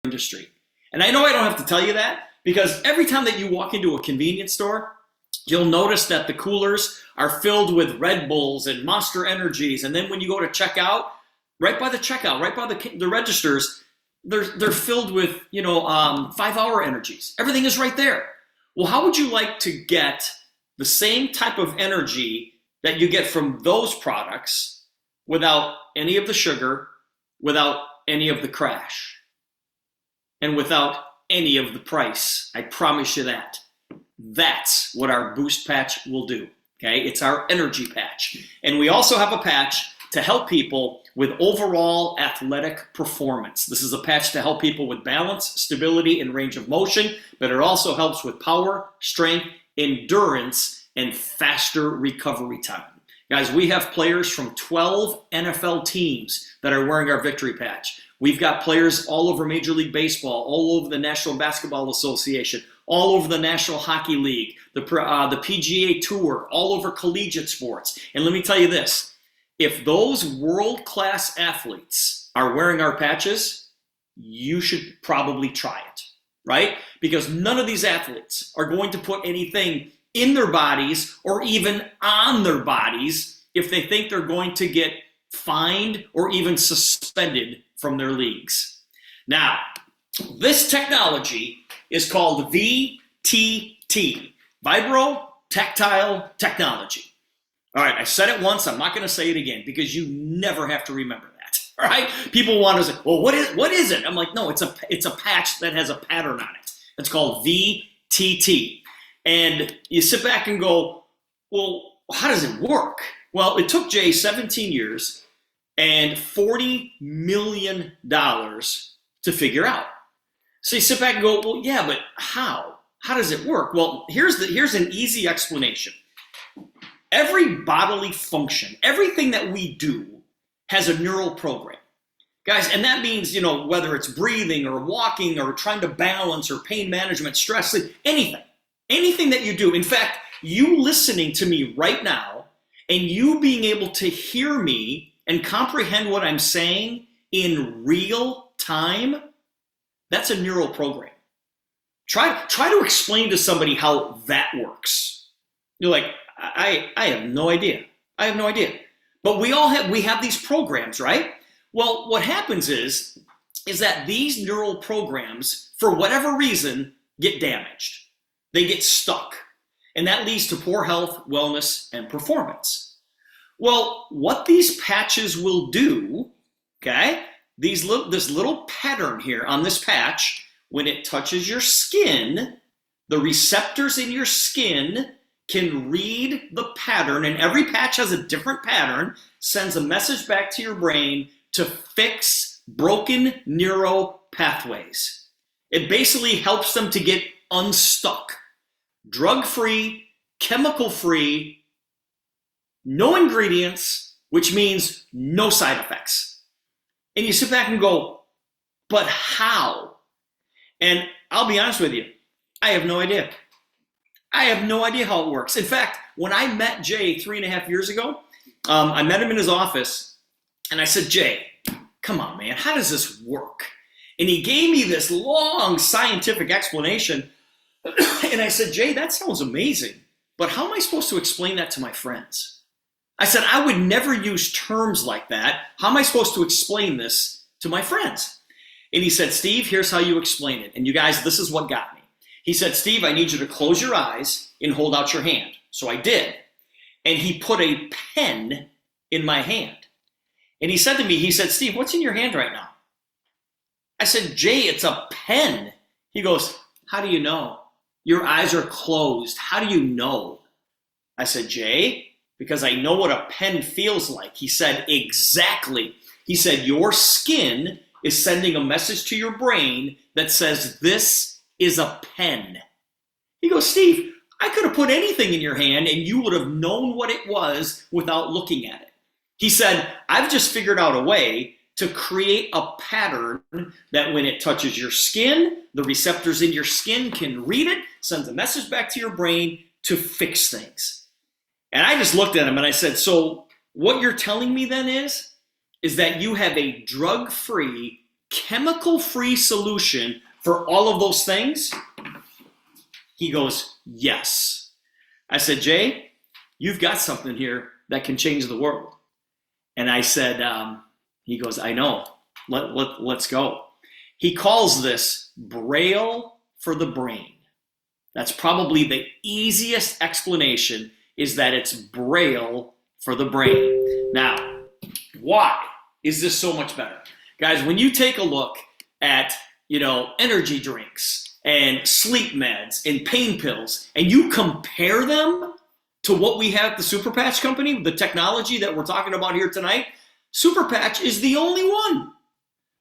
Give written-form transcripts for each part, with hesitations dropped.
industry. And I know I don't have to tell you that, because every time that you walk into a convenience store, you'll notice that the coolers are filled with Red Bulls and Monster Energies. And then when you go to checkout, right by the checkout, right by the registers, they're filled with 5-hour energies. Everything is right there. Well, how would you like to get the same type of energy that you get from those products without any of the sugar, without any of the crash, and without any of the price? I promise you that. That's what our Boost patch will do. Okay, it's our energy patch. And we also have a patch to help people with overall athletic performance. This is a patch to help people with balance, stability, and range of motion, but it also helps with power, strength, endurance, and faster recovery time. Guys, we have players from 12 NFL teams that are wearing our victory patch. We've got players all over Major League Baseball, all over the National Basketball Association, all over the National Hockey League, the PGA Tour, all over collegiate sports. And let me tell you this, if those world-class athletes are wearing our patches, you should probably try it, right? Because none of these athletes are going to put anything in their bodies or even on their bodies if they think they're going to get fined or even suspended from their leagues. Now, this technology is called VTT, Vibro Tactile Technology. All right, I said it once, I'm not going to say it again because you never have to remember that. All right? People want to say, well, what is it? I'm like, no, it's a patch that has a pattern on it. It's called VTT. And you sit back and go, well, how does it work? Well, it took Jay 17 years and $40 million to figure out. So you sit back and go, well, yeah, but how? How does it work? Well, here's an easy explanation. Every bodily function, everything that we do has a neural program. Guys, and that means, whether it's breathing or walking or trying to balance or pain management, stress, anything that you do. In fact, you listening to me right now and you being able to hear me and comprehend what I'm saying in real time, that's a neural program. Try to explain to somebody how that works. You're like, I have no idea. I have no idea. But we have these programs, right? Well, what happens is that these neural programs, for whatever reason, get damaged. They get stuck. And that leads to poor health, wellness, and performance. Well, what these patches will do, okay, this little pattern here on this patch, when it touches your skin, the receptors in your skin can read the pattern, and every patch has a different pattern, sends a message back to your brain to fix broken neural pathways. It basically helps them to get unstuck. Drug-free, chemical-free, no ingredients, which means no side effects. And you sit back and go, but how? And I'll be honest with you, I have no idea. I have no idea how it works. In fact, when I met Jay 3.5 years ago, I met him in his office, and I said, Jay, come on, man, how does this work? And he gave me this long scientific explanation, and I said, Jay, that sounds amazing, but how am I supposed to explain that to my friends? I said, I would never use terms like that. How am I supposed to explain this to my friends? And he said, Steve, here's how you explain it. And you guys, this is what got me. He said, Steve, I need you to close your eyes and hold out your hand. So I did. And he put a pen in my hand. And he said to me, he said, Steve, what's in your hand right now? I said, Jay, it's a pen. He goes, how do you know? Your eyes are closed. How do you know? I said, Jay, because I know what a pen feels like. He said, exactly. He said, your skin is sending a message to your brain that says this is a pen. He goes, Steve, I could have put anything in your hand and you would have known what it was without looking at it. He said, I've just figured out a way to create a pattern that when it touches your skin, the receptors in your skin can read it, sends a message back to your brain to fix things. And I just looked at him and I said, so what you're telling me then is that you have a drug-free, chemical-free solution for all of those things? He goes, yes. I said, Jay, you've got something here that can change the world. And I said, he goes, I know. Let's go. He calls this Braille for the brain. That's probably the easiest explanation, is that it's Braille for the brain. Now, why is this so much better? Guys, when you take a look at, energy drinks and sleep meds and pain pills, and you compare them to what we have at the Super Patch Company, the technology that we're talking about here tonight, Super Patch is the only one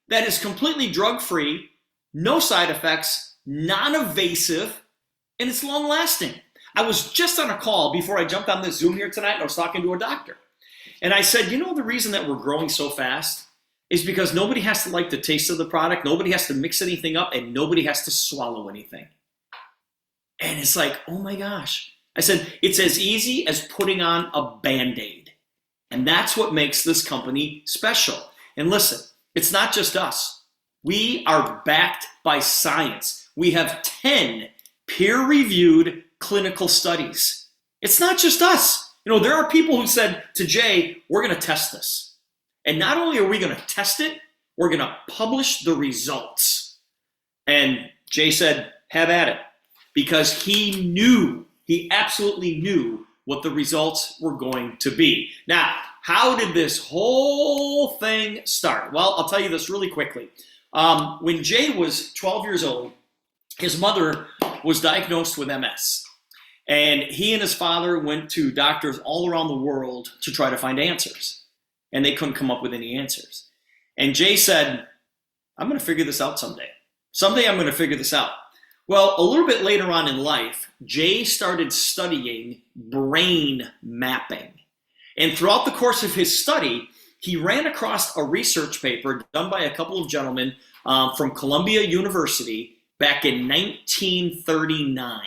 that is completely drug-free, no side effects, non-invasive, and it's long-lasting. I was just on a call before I jumped on this Zoom here tonight, and I was talking to a doctor. And I said, the reason that we're growing so fast is because nobody has to like the taste of the product, nobody has to mix anything up, and nobody has to swallow anything. And it's like, oh my gosh. I said, it's as easy as putting on a Band-Aid. And that's what makes this company special. And listen, it's not just us. We are backed by science. We have 10 peer-reviewed clinical studies. It's not just us. There are people who said to Jay, we're going to test this. And not only are we going to test it, we're going to publish the results. And Jay said, have at it. Because he absolutely knew what the results were going to be. Now, how did this whole thing start? Well, I'll tell you this really quickly. When Jay was 12 years old, his mother was diagnosed with MS. And he and his father went to doctors all around the world to try to find answers. And they couldn't come up with any answers. And Jay said, I'm going to figure this out someday. Someday I'm going to figure this out. Well, a little bit later on in life, Jay started studying brain mapping. And throughout the course of his study, he ran across a research paper done by a couple of gentlemen from Columbia University back in 1939.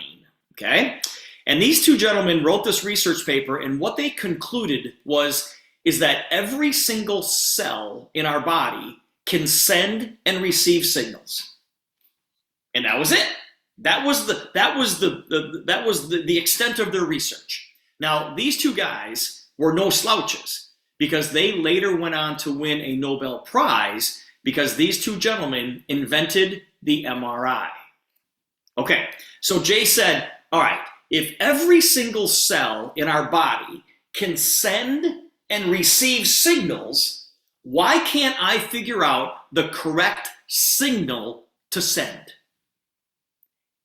Okay? And these two gentlemen wrote this research paper, and what they concluded is that every single cell in our body can send and receive signals. And that was it. That was the extent of their research. Now, these two guys were no slouches, because they later went on to win a Nobel Prize, because these two gentlemen invented the MRI. Okay, so Jay said, all right, if every single cell in our body can send and receive signals, why can't I figure out the correct signal to send?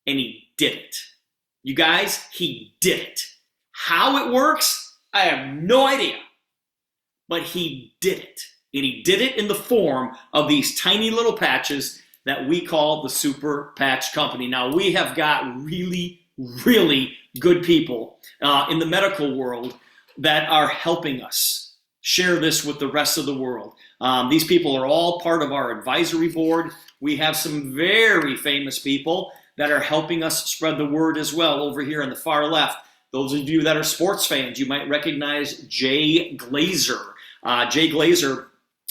And he did it. You guys, he did it. How it works, I have no idea. But he did it. And he did it in the form of these tiny little patches that we call the Super Patch Company. Now, we have got really, really good people in the medical world that are helping us share this with the rest of the world. These people are all part of our advisory board. We have some very famous people that are helping us spread the word as well over here on the far left. Those of you that are sports fans, you might recognize Jay Glazer. Jay Glazer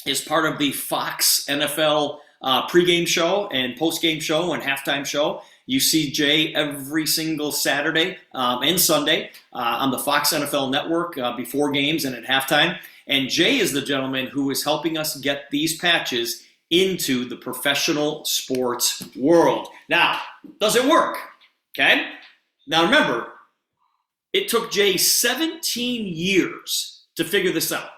is part of the Fox NFL pregame show and postgame show and halftime show. You see Jay every single Saturday and Sunday on the Fox NFL network before games and at halftime. And Jay is the gentleman who is helping us get these patches into the professional sports world. Now, does it work? Okay? Now remember, it took Jay 17 years to figure this out.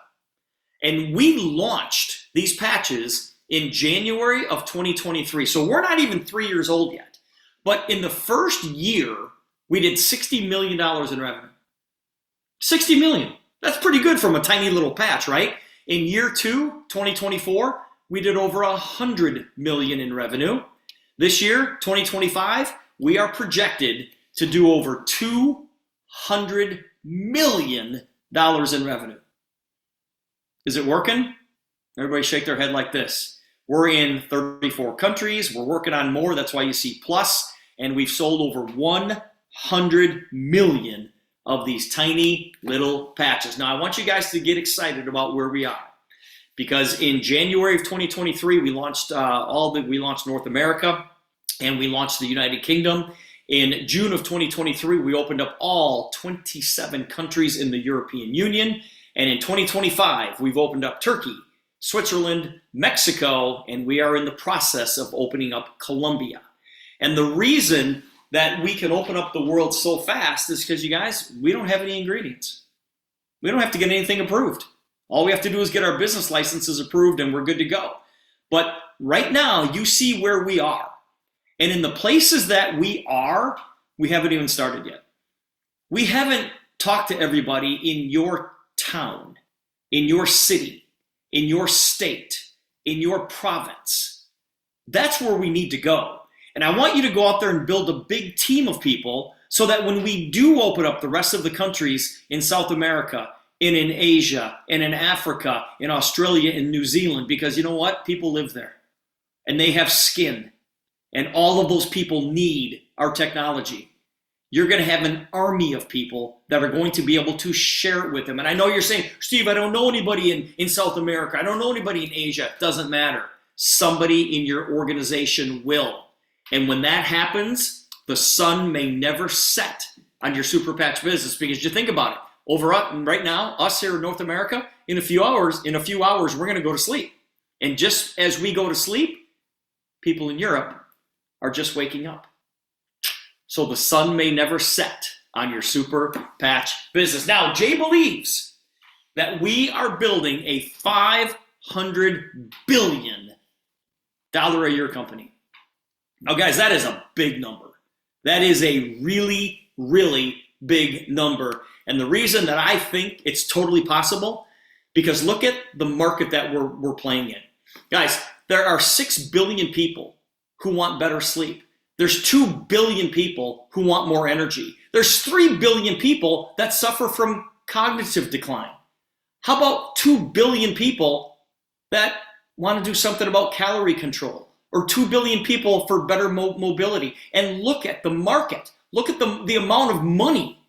And we launched these patches in January of 2023. So we're not even 3 years old yet. But in the first year, we did $60 million in revenue. 60 million. That's pretty good from a tiny little patch, right? In year 2, 2024, we did over 100 million in revenue. This year, 2025, we are projected to do over $200 million in revenue. Is it working? Everybody shake their head like this. We're in 34 countries. We're working on more. That's why you see plus. And we've sold over 100 million of these tiny little patches. Now, I want you guys to get excited about where we are. because in January of 2023, we launched we launched North America, and we launched the United Kingdom. In June of 2023, we opened up all 27 countries in the European Union. And in 2025, we've opened up Turkey, Switzerland, Mexico, and we are in the process of opening up Colombia. And the reason that we can open up the world so fast is because, you guys, we don't have any ingredients. We don't have to get anything approved. All we have to do is get our business licenses approved and we're good to go. But right now, you see where we are. And in the places that we are, we haven't even started yet. We haven't talked to everybody in your town, in your city, in your state, in your province. That's where we need to go. And I want you to go out there and build a big team of people so that when we do open up the rest of the countries in South America, and in Asia, and in Africa, in Australia, and New Zealand, because you know what? People live there and they have skin, and all of those people need our technology. You're going to have an army of people that are going to be able to share it with them. And I know you're saying, Steve, I don't know anybody in South America. I don't know anybody in Asia. It doesn't matter. Somebody in your organization will. And when that happens, the sun may never set on your Super Patch business, because you think about it. Right now, us here in North America, in a few hours, we're going to go to sleep. And just as we go to sleep, people in Europe are just waking up. So the sun may never set on your Super Patch business. Now, Jay believes that we are building a $500 billion a year company. Now, guys, that is a big number. That is a really, really big number. And the reason that I think it's totally possible, because look at the market that we're playing in. Guys, there are 6 billion people who want better sleep. There's 2 billion people who want more energy. There's 3 billion people that suffer from cognitive decline. How about 2 billion people that want to do something about calorie control? Or 2 billion people for better mobility? And look at the market. Look at the amount of money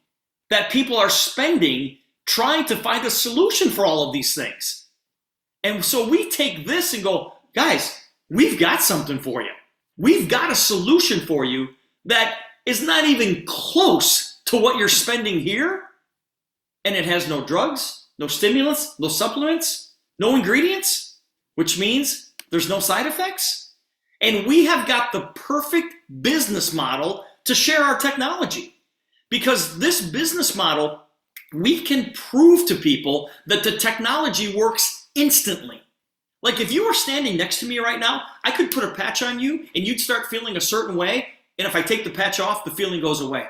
that people are spending trying to find a solution for all of these things. And so we take this and go, guys, we've got something for you. We've got a solution for you that is not even close to what you're spending here. And it has no drugs, no stimulants, no supplements, no ingredients, which means there's no side effects. And we have got the perfect business model to share our technology. Because this business model, we can prove to people that the technology works instantly. Like if you were standing next to me right now, I could put a patch on you and you'd start feeling a certain way. And if I take the patch off, the feeling goes away.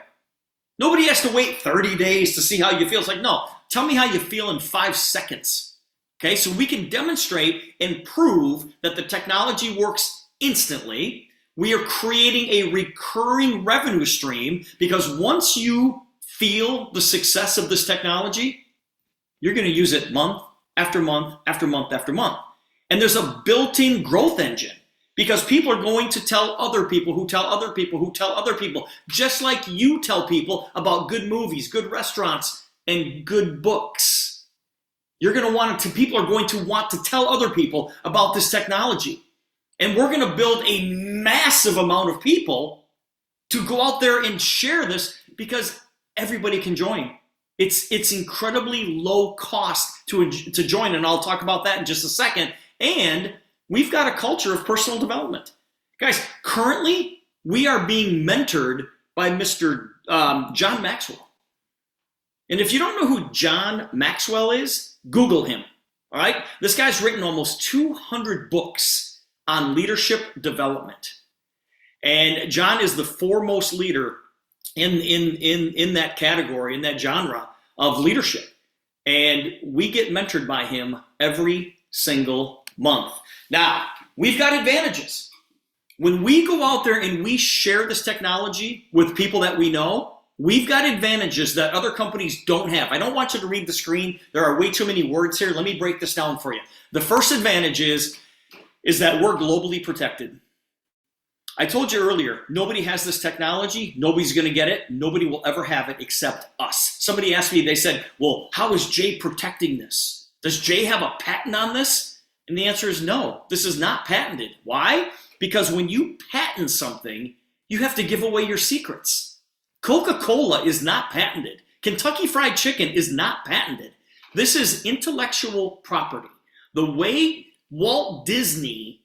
Nobody has to wait 30 days to see how you feel. It's like, no, tell me how you feel in 5 seconds. Okay, so we can demonstrate and prove that the technology works instantly. We are creating a recurring revenue stream, because once you feel the success of this technology, you're going to use it month after month after month after month. And there's a built-in growth engine, because people are going to tell other people who tell other people who tell other people, just like you tell people about good movies, good restaurants, and good books. People are going to want to tell other people about this technology. And we're going to build a massive amount of people to go out there and share this, because everybody can join. It's incredibly low cost to join, and I'll talk about that in just a second. And we've got a culture of personal development. Guys, currently we are being mentored by Mr. John Maxwell. And if you don't know who John Maxwell is, Google him. All right? This guy's written almost 200 books on leadership development. And John is the foremost leader in that category, in that genre of leadership. And we get mentored by him every single month. Now, we've got advantages. When we go out there and we share this technology with people that we know, we've got advantages that other companies don't have. I don't want you to read the screen. There are way too many words here. Let me break this down for you. The first advantage is that we're globally protected. I told you earlier, nobody has this technology. Nobody's going to get it. Nobody will ever have it except us. Somebody asked me, they said, well, how is Jay protecting this? Does Jay have a patent on this? And the answer is no, this is not patented. Why? Because when you patent something, you have to give away your secrets. Coca-Cola is not patented. Kentucky Fried Chicken is not patented. This is intellectual property. The way Walt Disney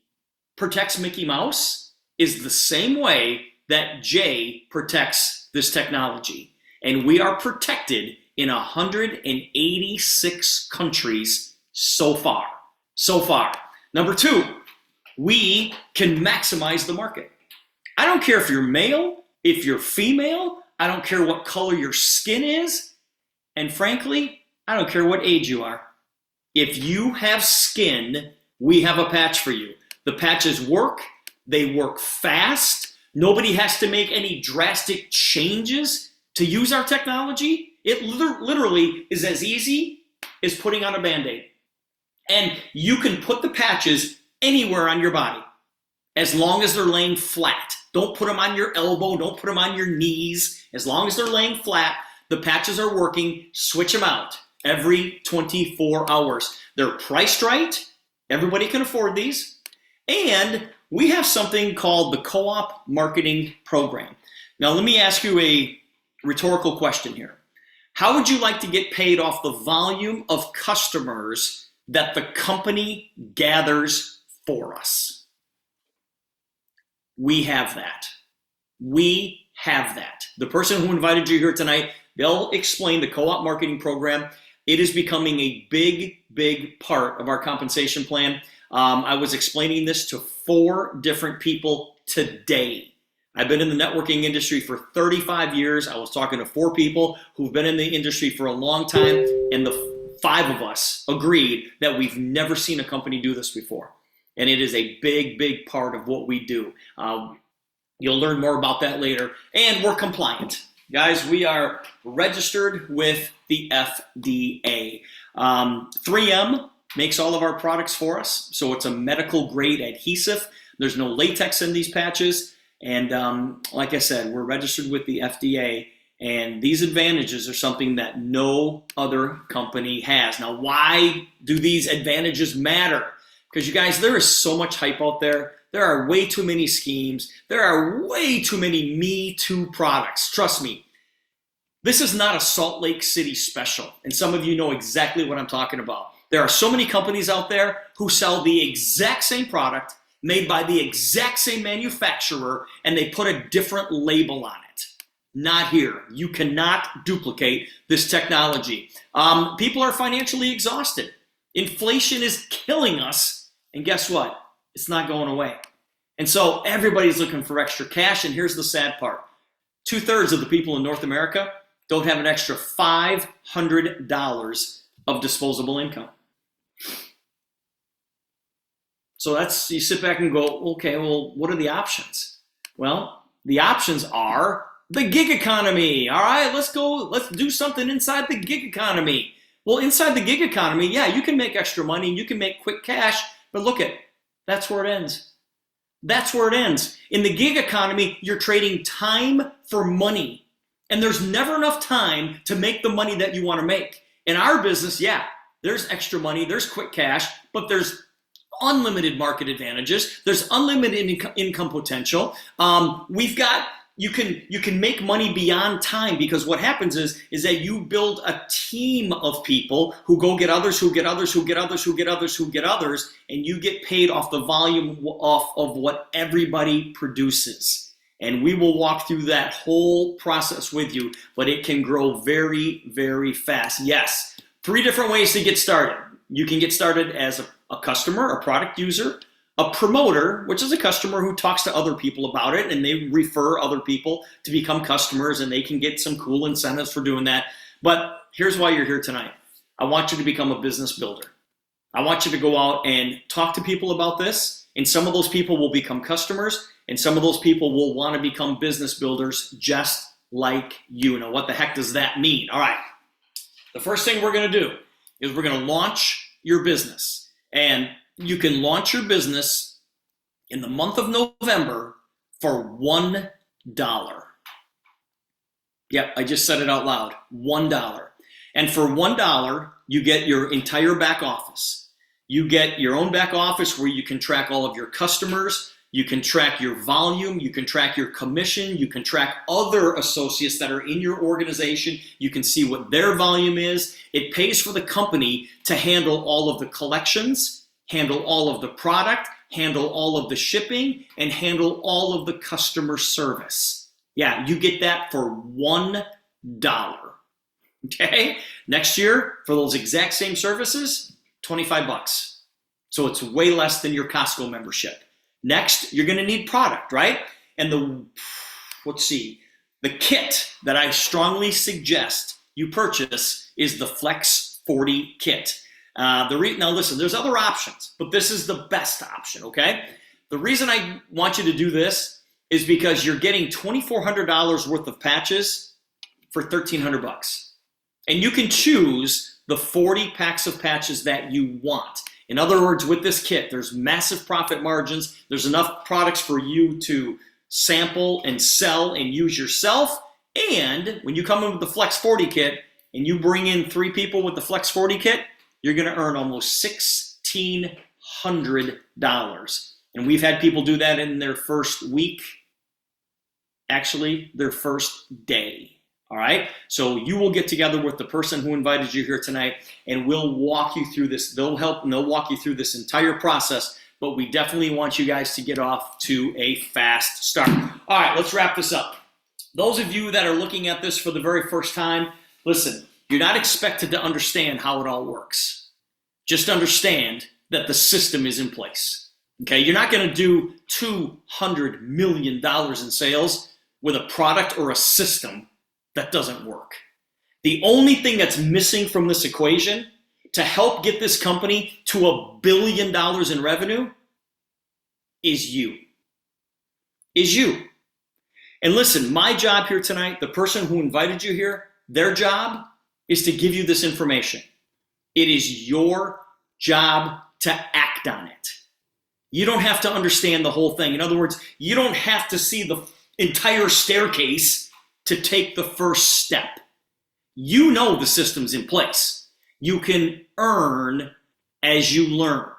protects Mickey Mouse is the same way that Jay protects this technology. And we are protected in 186 countries so far. So far. Number two, we can maximize the market. I don't care if you're male, if you're female, I don't care what color your skin is, and frankly, I don't care what age you are. If you have skin, we have a patch for you. The patches work, they work fast. Nobody has to make any drastic changes to use our technology. It literally is as easy as putting on a Band-Aid. And you can put the patches anywhere on your body as long as they're laying flat. Don't put them on your elbow, don't put them on your knees. As long as they're laying flat, the patches are working. Switch them out every 24 hours. They're priced right. Everybody can afford these. And we have something called the Co-op Marketing Program. Now, let me ask you a rhetorical question here. How would you like to get paid off the volume of customers that the company gathers for us? We have that. We have that. The person who invited you here tonight, they'll explain the Co-op Marketing Program. It is becoming a big, big part of our compensation plan. I was explaining this to 4 different people today. I've been in the networking industry for 35 years. I was talking to 4 people who've been in the industry for a long time, and the 5 of us agreed that we've never seen a company do this before. And it is a big, big part of what we do. You'll learn more about that later. And we're compliant. Guys, we are registered with the FDA. 3M makes all of our products for us, so it's a medical grade adhesive. There's no latex in these patches, and like I said, we're registered with the FDA, and these advantages are something that no other company has. Now, why do these advantages matter? Because you guys, there is so much hype out there. There are way too many schemes. There are way too many Me Too products. Trust me. This is not a Salt Lake City special, and some of you know exactly what I'm talking about. There are so many companies out there who sell the exact same product made by the exact same manufacturer, and they put a different label on it. Not here. You cannot duplicate this technology. People are financially exhausted. Inflation is killing us, and guess what? It's not going away. And so everybody's looking for extra cash, and here's the sad part. 2/3 of the people in North America don't have an extra $500 of disposable income. So you sit back and go, okay, well, what are the options? Well, the options are the gig economy. All right, let's do something inside the gig economy. Well, inside the gig economy, yeah, you can make extra money and you can make quick cash, but look that's where it ends. That's where it ends. In the gig economy, you're trading time for money, and there's never enough time to make the money that you want to make. In our business, yeah, there's extra money, there's quick cash, but there's unlimited market advantages. There's unlimited income potential. You can make money beyond time, because what happens is that you build a team of people who go get others, who get others, who get others, who get others, who get others, and you get paid off the volume of what everybody produces. And we will walk through that whole process with you, but it can grow very, very fast. Yes, 3 different ways to get started. You can get started as a customer, a product user, a promoter, which is a customer who talks to other people about it, and they refer other people to become customers, and they can get some cool incentives for doing that. But here's why you're here tonight. I want you to become a business builder. I want you to go out and talk to people about this, and some of those people will become customers, and some of those people will want to become business builders just like you. Now, what the heck does that mean? All right. The first thing we're going to do is we're going to launch your business. And you can launch your business in the month of November for $1. Yep, I just said it out loud, $1. And for $1, you get your entire back office. You get your own back office where you can track all of your customers. You can track your volume. You can track your commission. You can track other associates that are in your organization. You can see what their volume is. It pays for the company to handle all of the collections, handle all of the product, handle all of the shipping, and handle all of the customer service. Yeah, you get that for $1. Okay? Next year, for those exact same services, $25. So it's way less than your Costco membership. Next, you're going to need product, right? And the kit that I strongly suggest you purchase is the Flex 40 kit. Now listen, there's other options, but this is the best option, okay? The reason I want you to do this is because you're getting $2,400 worth of patches for $1,300. And you can choose the 40 packs of patches that you want. In other words, with this kit, there's massive profit margins. There's enough products for you to sample and sell and use yourself. And when you come in with the Flex 40 kit and you bring in 3 people with the Flex 40 kit, you're going to earn almost $1,600. And we've had people do that in their first week, actually their first day. All right, so you will get together with the person who invited you here tonight, and we'll walk you through this. They'll help and they'll walk you through this entire process, but we definitely want you guys to get off to a fast start. All right, let's wrap this up. Those of you that are looking at this for the very first time, listen, you're not expected to understand how it all works. Just understand that the system is in place. Okay, you're not going to do $200 million in sales with a product or a system that doesn't work. The only thing that's missing from this equation to help get this company to $1 billion in revenue is you. And listen, my job here tonight, the person who invited you here, their job is to give you this information. It is your job to act on it. You don't have to understand the whole thing. In other words, you don't have to see the entire staircase to take the first step. You know the system's in place. You can earn as you learn.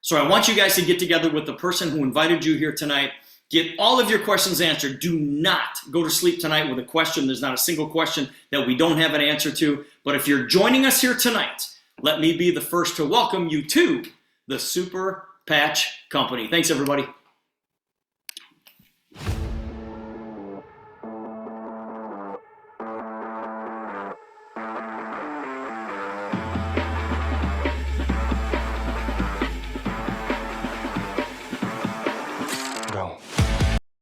So I want you guys to get together with the person who invited you here tonight. Get all of your questions answered. Do not go to sleep tonight with a question. There's not a single question that we don't have an answer to. But if you're joining us here tonight, let me be the first to welcome you to the Super Patch Company. Thanks, everybody.